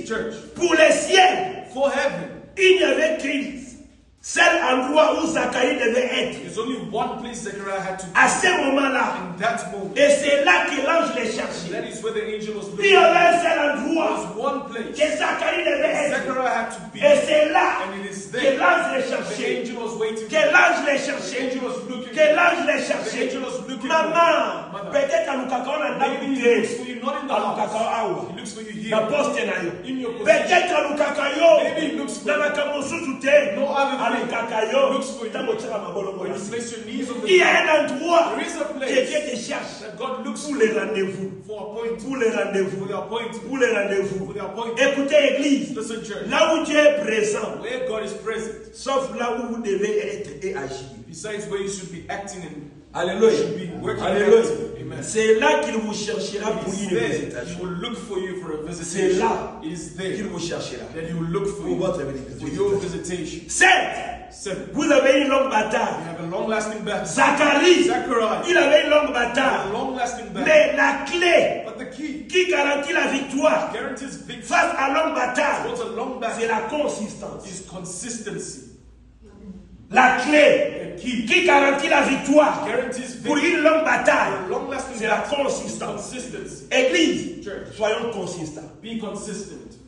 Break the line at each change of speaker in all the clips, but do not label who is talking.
Église,
church,
pour les ciels,
for heaven,
il y avait qu'un seul endroit où Zacharie devait être.
there's only one place Zechariah had to be.
À ce moment-là,
In that moment,
et c'est là que l'ange les cherchait.
that is where the angel was
Il
looking.
y avait un seul
There
endroit
was one place
que Zacharie devait être.
Zechariah had to be.
Et c'est là
And it is
que
there
l'ange les
the
cherchait.
angel was waiting.
Que l'ange les
The
cherchait.
angel was looking.
Que l'ange les
The
cherchait.
angel was looking.
Maman,
Mother.
peut-être à Lukakao na
Maybe he
ndakute.
looks for you not in the
À Lukakao
house.
awa.
He looks for you
Na
here.
poste na yo.
In your position.
Peut-être à Lukakao.
Maybe he looks for
Na
you.
makambo susu te.
No other
À
thing.
Lukakao.
Looks for you.
Tango tshaka mabolo
When
mona.
you place your knees on the
Il y a
ground,
un endroit
there is a
que
place
Dieu te cherche
that God looks
pour
for
les rendez-vous.
for appointing.
Pour les rendez-vous.
For the appointing.
Pour les rendez-vous.
For the appointing.
Écoutez, Église.
Listen, church.
Là où Dieu est présent,
Where God is present,
sauf là où vous devez être et agir.
besides where you should be acting in,
Alléluia.
should be working
Alléluia.
and acting. Amen.
C'est là qu'il vous cherchera pour
It is
une
there. He
visitation.
will look for you for a
C'est
visitation.
là
It is
qu'il
there
vous cherchera
that He will look for
pour
you
votre
for your
visitation.
visitation.
7.
7.
Vous avez une longue
You
bataille.
have a long-lasting battle.
Zacharie,
Zechariah,
il avait une longue
a
bataille.
long-lasting battle.
Mais la clé
But the key
qui garantit la victoire
guarantees victory.
face à longue bataille,
What's a long
c'est
battle?
la consistance.
Is consistency.
La clé
The key
qui garantit la victoire
guarantees
pour
victory.
une longue bataille,
A long-lasting
c'est la
battle is
consistance.
consistency.
Église,
Church,
soyons consistants.
be consistent.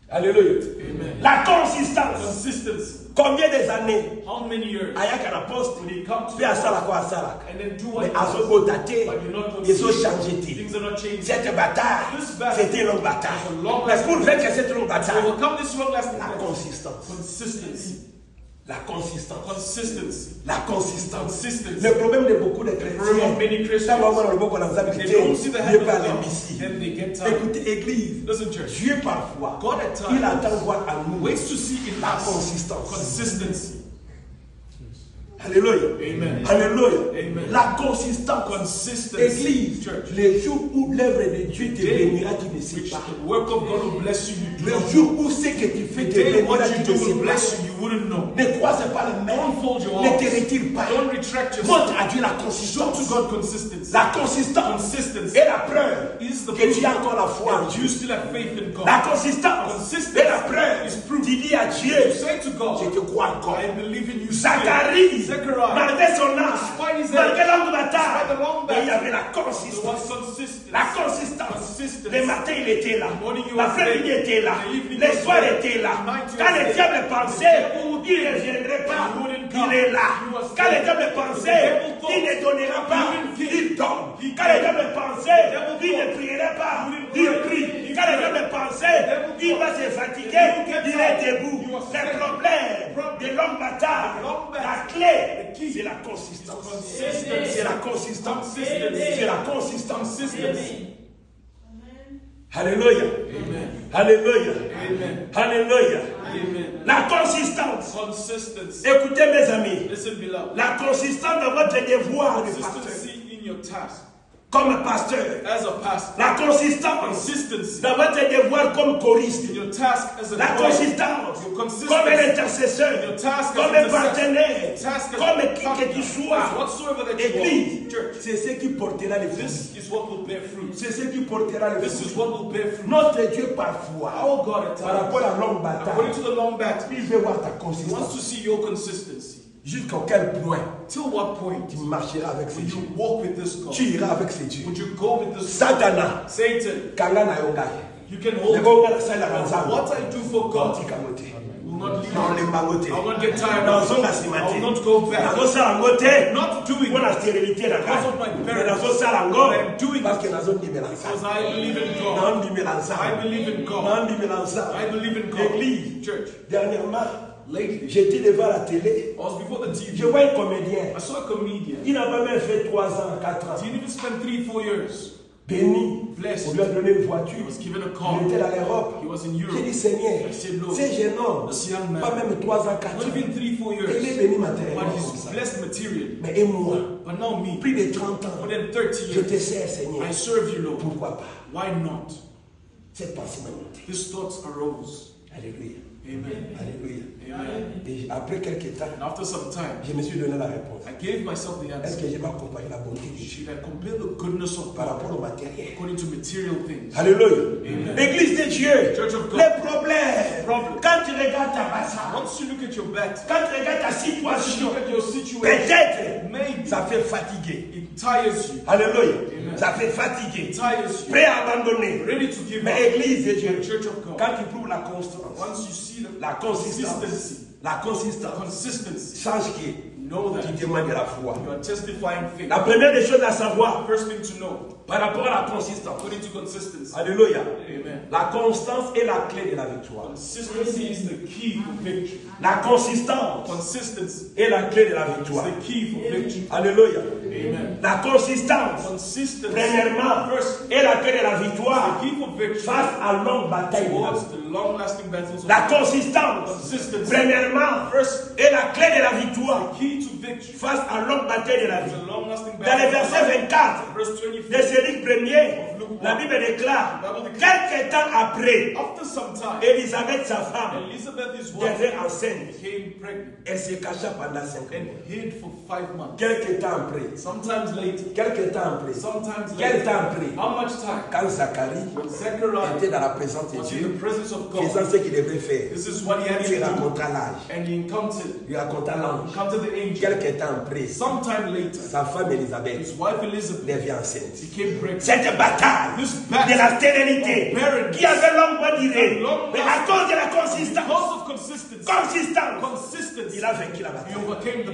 Alléluia.
Amen.
La consistance.
Consistency.
Combien des années
How many years
ayaka na poste
will he come to
mpe asala kwa asalaka
and then do what
mais
he does?
azobota te
But you're not
ezochange te.
Things are not changing.
Cette bataille,
This battle
c'était une longue bataille.
is a long
Mais
lasting
pour vaincre cette longue
To
bataille,
overcome this long-lasting
la
battle,
consistance.
consistency.
La consistance.
Consistency.
La consistance.
Consistency.
Le problème de beaucoup de
The problem
chrétiens,
of many
ça
Christians,
va voir le beaucoup dans
they don't see the hand
Dieu
of
parle
God,
ici.
then they get tired.
Écoutez, Église,
Listen, church.
Dieu parfois,
God at times
il attend voir à nous
waits to see in
la
us
consistance.
consistency.
Alléluia.
Amen.
Alléluia.
Amen.
La consistance.
Consistency.
Église,
Church.
les jours où l'œuvre de Dieu te
Day
bénira, tu ne sais
Which
pas.
the work of God will bless you. You do
Le
not
jour
know.
où ce que tu fais
The
te
day what
bénira,
you
tu
do
ne sais
will bless
pas.
you. You wouldn't know.
Ne croise pas le main.
Don't fold your
Ne
arms.
te retire pas.
Don't retract
Montre
yourself.
à Dieu la
Show to
consistance.
God consistency.
La consistance
Consistency
est la preuve
is the
que tu
proof
as encore la foi en
that
Dieu.
you still have faith in God.
La consistance
Consistency
est la preuve.
is proof.
Tu dis à Dieu,
You say to
je
God,
te crois encore.
I believe in you. still.
Zacharie,
Zechariah,
malgré son âge,
despite his
malgré
age,
longue
despite the
bataille,
long
mais il y
battle,
avait la
there
consistance.
was consistency.
La consistance.
Consistency.
Le matin, il était là.
The morning he was
L'après-midi
there.
était là.
The evening
Le
was
soir
there.
était là.
The night he
Quand
was
le
there.
diable
The
pensait,
devil would
il ne viendrait pas.
He wouldn't come.
Il est là.
He was
Quand le
there.
diable
The
pensait,
devil thought.
il ne donnera pas.
He wouldn't give.
Il donne.
He
Quand le
gave.
diable pensait,
The devil
il ne
thought.
prierait pas.
He wouldn't
Il
pray.
prie.
He
Quand le
prayed.
diable pensait,
The devil
il
thought.
va se fatiguer.
He would get
Il est
tired.
debout.
He was
Le
sick.
problème de longue bataille,
The long battle.
la clé,
The key.
c'est la consistance.
Consistency.
C'est la consistance.
Consistency.
C'est la consistance.
Consistency.
Alléluia.
Amen.
Alléluia.
Amen.
Alléluia.
Amen.
La consistance.
Consistency.
Écoutez mes amis.
Listen, beloved.
La consistance dans votre devoir de pasteur.
Consistency in your task.
Comme pasteur.
As a pastor.
La consistance
Consistency
dans votre devoir comme choriste.
in your task as a
La
choir.
consistance
Your consistency.
comme un intercesseur.
Your task as
Comme
an
un
intercessor.
partenaire.
Task as
Comme
a
qui
partner.
que tu sois.
As whatsoever that you
Église.
are. Church.
C'est ce qui portera les fruits.
This is what will bear fruit.
C'est ce qui portera les
This
fruits.
is what will bear fruit.
Notre Dieu parfois,
Our God at
par rapport à la longue
according
bataille,
to the long battle,
il veut voir ta
He wants
consistance.
to see your consistency.
Jusqu'à quel point
Till what point
tu marcheras avec ces
will
dieux.
you walk with this God?
Tu iras avec ces dieux.
Would you go with this
Satana,
Satan?
kanga na yo ngai.
You can hold
Nekonga na sala na nzambe.
what I do for God
Tika mote.
will not leave.
Na olembango te.
I will not get tired
Na
of it.
ozonga
I
sima
will
te.
not go back.
Nazosala ngo te.
Not doing
Mpo na
it
stérilité na
because of my
ngai. Mais
parents.
nazosala ngo
But I am doing
parce que
it
nazondimela
because
nzambe.
I believe in God.
Naondimela
I
nzambe.
believe in God.
Naondimela nzambe.
I believe in God.
Église.
Church.
Dernièrement,
Lately,
j'étais devant la télé.
I was before the
Je
TV.
vois un comédien.
I saw a comedian.
Il n'a pas même fait 3 ans, 4 ans.
He didn't even spend 3-4 years.
Béni.
Blessed.
On lui a donné une voiture.
He was given a car.
Il était dans l'Europe.
He was in
J'ai
Europe.
dit Seigneur,
I said, Lord,
ce jeune homme,
this young man,
pas même 3 ans, 4
not
ans,
even 3-4
il est
years,
béni
but
matériellement comme
he's
ça.
blessed material.
Mais et moi,
But now me,
plus de 30 ans,
more than 30
je te
years,
sers Seigneur.
I serve you, Lord.
Pourquoi pas?
Why not?
Cette pensée m'a monté.
These thoughts arose.
Alléluia.
Amen.
Alléluia.
Amen.
Et après quelques temps,
And after some time,
je me suis donné la réponse.
I gave myself the
Est-ce
answer.
que je vais accompagner la bonté de Dieu
Should I compare the goodness of
par
God
rapport au matériel?
according to material things?
Alléluia.
Amen.
L'église de Dieu,
Church of God.
les problèmes, quand tu regardes ta bassa,
Once you look at your back,
quand tu regardes ta
once you
situation,
look at your situation,
peut-être
maybe
ça fait fatiguer.
it tires you.
Alléluia.
Amen.
Ça fait fatiguer.
It tires you.
Prêt à abandonner.
Ready to give
Mais
up.
église de Dieu,
The Church of God.
quand tu prouves la constance,
Once you see the
la consistance, la consistance,
consistency,
change qui
know
tu
that
demandes de la foi.
you are testifying faith.
La première des choses à savoir
First thing to know,
par rapport à la consistance.
according to consistency.
Alléluia.
Amen.
La constance est la clé de la victoire.
Consistency is the key for victory.
La consistance
Consistency
est la clé de la
is
victoire.
the key for victory.
Alléluia.
Amen.
La consistance,
Consistency,
premièrement,
first,
est la clé de la victoire
the key for victory
face à longue bataille.
towards the long-lasting battles of
La
life.
consistance,
Consistency,
premièrement,
first,
est la clé de la victoire
the key to victory
face à longue bataille de la vie.
is a long-lasting
Dans le
battle.
verset 24
Verse
de
24.
ce livre premier, la Bible déclare, quelques temps après,
After some time,
Élisabeth, sa femme,
Elizabeth, his wife,
devint enceinte.
became pregnant
Elle se cacha pendant 5
and
mois.
hid for 5 months.
Quelques temps après,
Sometimes later,
quelques temps après,
sometimes
quel
later.
temps après,
How much time?
quand Zacharie
When Zechariah
était dans la présence de
was in
Dieu,
the presence of God,
faisant ce qu'il devait faire,
this is what he had
il lui
to do.
raconta l'âge,
And he encountered
il lui raconta l'ange.
the angel.
Quelques temps après,
Sometime later,
sa femme Élisabeth
his wife Elizabeth
devient enceinte.
became pregnant.
Cette bataille
This
de
battle
la stérilité qui avait longuement duré, mais à cause de la
because
consistance,
of consistency,
il
consistency,
a vaincu la bataille.
he overcame the